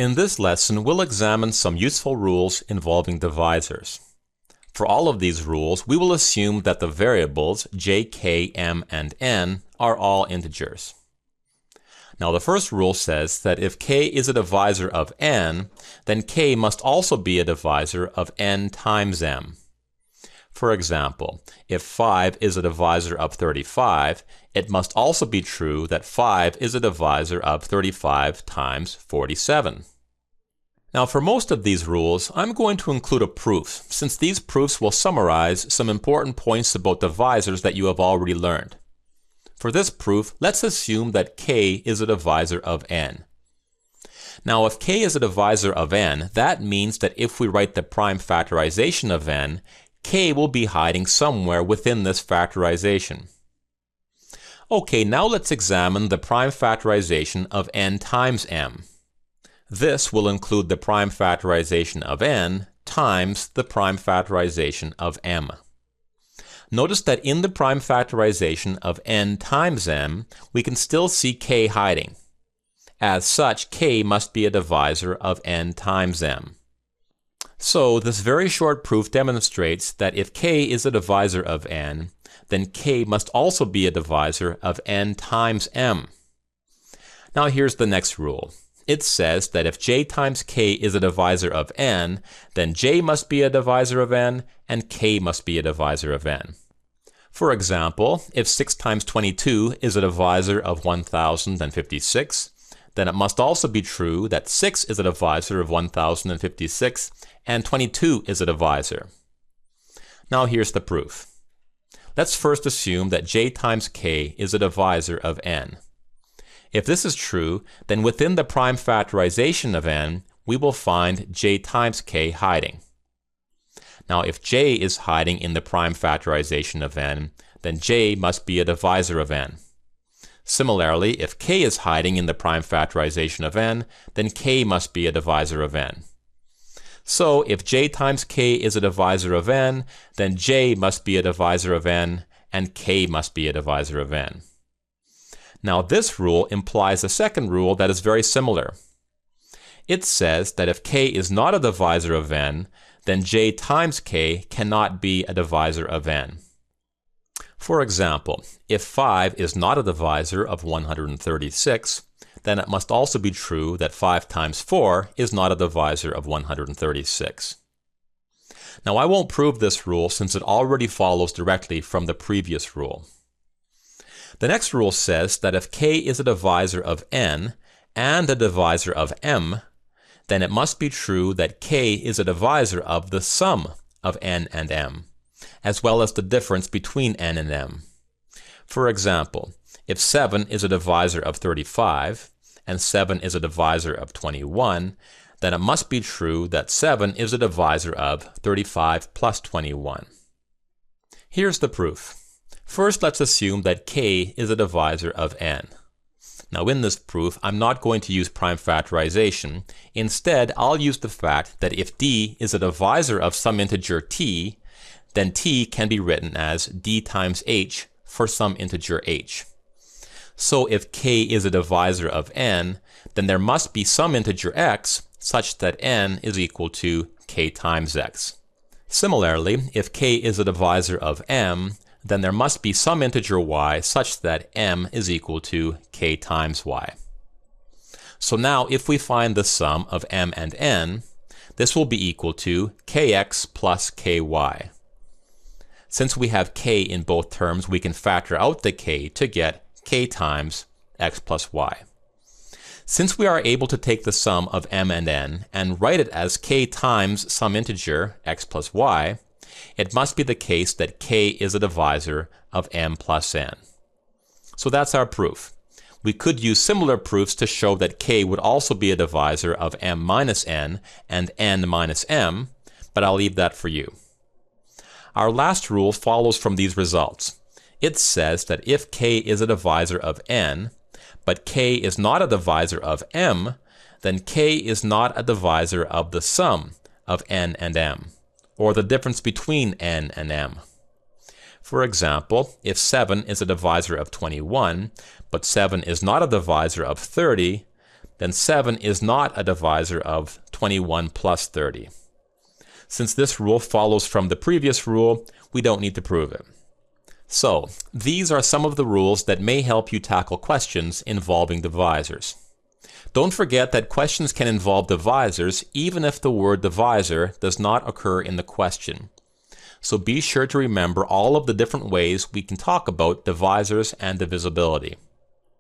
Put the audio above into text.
In this lesson, we'll examine some useful rules involving divisors. For all of these rules, we will assume that the variables j, k, m, and n are all integers. Now, the first rule says that if k is a divisor of n, then k must also be a divisor of n times m. For example, if 5 is a divisor of 35, it must also be true that 5 is a divisor of 35 times 47. Now, for most of these rules, I'm going to include a proof, since these proofs will summarize some important points about divisors that you have already learned. For this proof, let's assume that k is a divisor of n. Now, if k is a divisor of n, that means that if we write the prime factorization of n, k will be hiding somewhere within this factorization. Okay, now let's examine the prime factorization of n times m. This will include the prime factorization of n times the prime factorization of m. Notice that in the prime factorization of n times m, we can still see k hiding. As such, k must be a divisor of n times m. So, this very short proof demonstrates that if k is a divisor of n, then k must also be a divisor of n times m. Now here's the next rule. It says that if j times k is a divisor of n, then j must be a divisor of n, and k must be a divisor of n. For example, if 6 times 22 is a divisor of 1056, then it must also be true that 6 is a divisor of 1056, and 22 is a divisor. Now here's the proof. Let's first assume that j times k is a divisor of n. If this is true, then within the prime factorization of n, we will find j times k hiding. Now, if j is hiding in the prime factorization of n, then j must be a divisor of n. Similarly, if k is hiding in the prime factorization of n, then k must be a divisor of n. So, if j times k is a divisor of n, then j must be a divisor of n, and k must be a divisor of n. Now, this rule implies a second rule that is very similar. It says that if k is not a divisor of n, then j times k cannot be a divisor of n. For example, if 5 is not a divisor of 136, then it must also be true that 5 times 4 is not a divisor of 136. Now, I won't prove this rule since it already follows directly from the previous rule. The next rule says that if k is a divisor of n and a divisor of m, then it must be true that k is a divisor of the sum of n and m, as well as the difference between n and m. For example, if 7 is a divisor of 35, and 7 is a divisor of 21, then it must be true that 7 is a divisor of 35 plus 21. Here's the proof. First, let's assume that k is a divisor of n. Now, in this proof, I'm not going to use prime factorization. Instead, I'll use the fact that if d is a divisor of some integer t, then t can be written as d times h for some integer h. So if k is a divisor of n, then there must be some integer x such that n is equal to k times x. Similarly, if k is a divisor of m, then there must be some integer y such that m is equal to k times y. So now if we find the sum of m and n, this will be equal to kx plus ky. Since we have k in both terms, we can factor out the k to get k times x plus y. Since we are able to take the sum of m and n and write it as k times some integer x plus y, it must be the case that k is a divisor of m plus n. So that's our proof. We could use similar proofs to show that k would also be a divisor of m minus n and n minus m, but I'll leave that for you. Our last rule follows from these results. It says that if k is a divisor of n, but k is not a divisor of m, then k is not a divisor of the sum of n and m, or the difference between n and m. For example, if 7 is a divisor of 21, but 7 is not a divisor of 30, then 7 is not a divisor of 21 plus 30. Since this rule follows from the previous rule, we don't need to prove it. So, these are some of the rules that may help you tackle questions involving divisors. Don't forget that questions can involve divisors even if the word divisor does not occur in the question. So be sure to remember all of the different ways we can talk about divisors and divisibility.